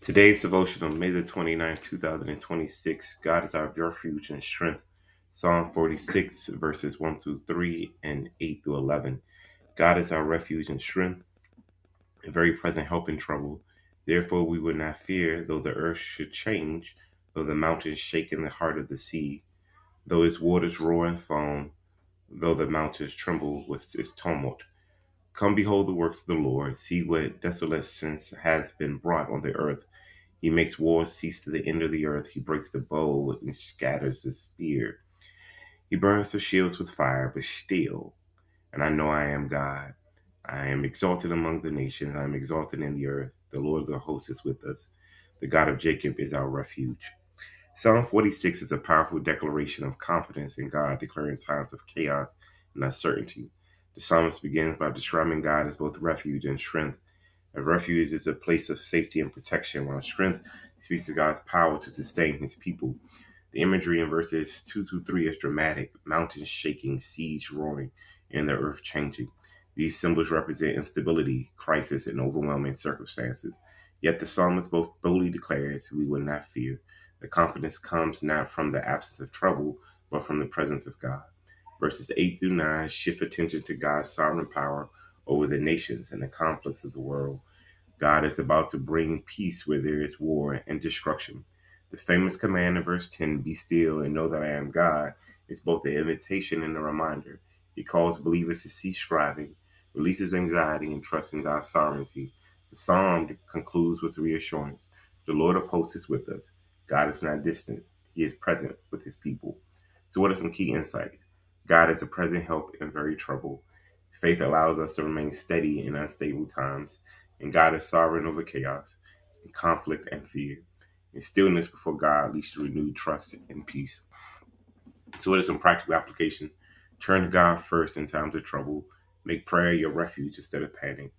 Today's devotional, May the 29th, 2026. God is our refuge and strength. Psalm 46, verses 1 through 3 and 8 through 11. God is our refuge and strength, a very present help in trouble. Therefore we will not fear, though the earth should change, though the mountains shake in the heart of the sea, though its waters roar and foam, though the mountains tremble with its tumult. Come behold the works of the Lord, see what desolation has been brought on the earth. He makes wars cease to the end of the earth. He breaks the bow and scatters the spear. He burns the shields with fire, but still, and I know I am God. I am exalted among the nations. I am exalted in the earth. The Lord of the hosts is with us. The God of Jacob is our refuge. Psalm 46 is a powerful declaration of confidence in God, declaring times of chaos and uncertainty. The psalmist begins by describing God as both refuge and strength. A refuge is a place of safety and protection, while strength speaks of God's power to sustain his people. The imagery in verses 2 through 3 is dramatic: mountains shaking, seas roaring, and the earth changing. These symbols represent instability, crisis, and overwhelming circumstances. Yet the psalmist both boldly declares, "We will not fear." The confidence comes not from the absence of trouble, but from the presence of God. Verses 8 through 9 shift attention to God's sovereign power over the nations and the conflicts of the world. God is about to bring peace where there is war and destruction. The famous command in verse 10, "Be still and know that I am God," is both an invitation and a reminder. He calls believers to cease striving, releases anxiety, and trust in God's sovereignty. The psalm concludes with reassurance: "The Lord of hosts is with us." God is not distant, he is present with his people. So, what are some key insights? God is a present help in very trouble. Faith allows us to remain steady in unstable times, and God is sovereign over chaos, and conflict, and fear. And stillness before God leads to renewed trust and peace. So, what is some practical application? Turn to God first in times of trouble. Make prayer your refuge instead of panic.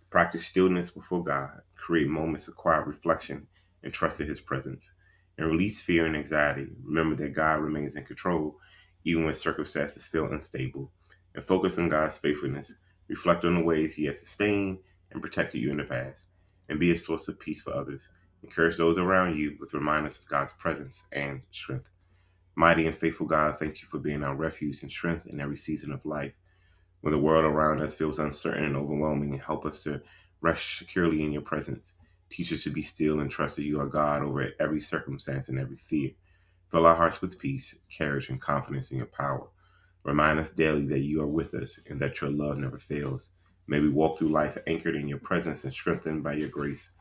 Practice stillness before God. Create moments of quiet reflection and trust in his presence. And release fear and anxiety. Remember that God remains in control even when circumstances feel unstable. And focus on God's faithfulness. Reflect on the ways he has sustained and protected you in the past. And be a source of peace for others. Encourage those around you with reminders of God's presence and strength. Mighty and faithful God, thank you for being our refuge and strength in every season of life. When the world around us feels uncertain and overwhelming, help us to rest securely in your presence. Teach us to be still and trust that you are God over every circumstance and every fear. Fill our hearts with peace, courage, and confidence in your power. Remind us daily that you are with us and that your love never fails. May we walk through life anchored in your presence and strengthened by your grace.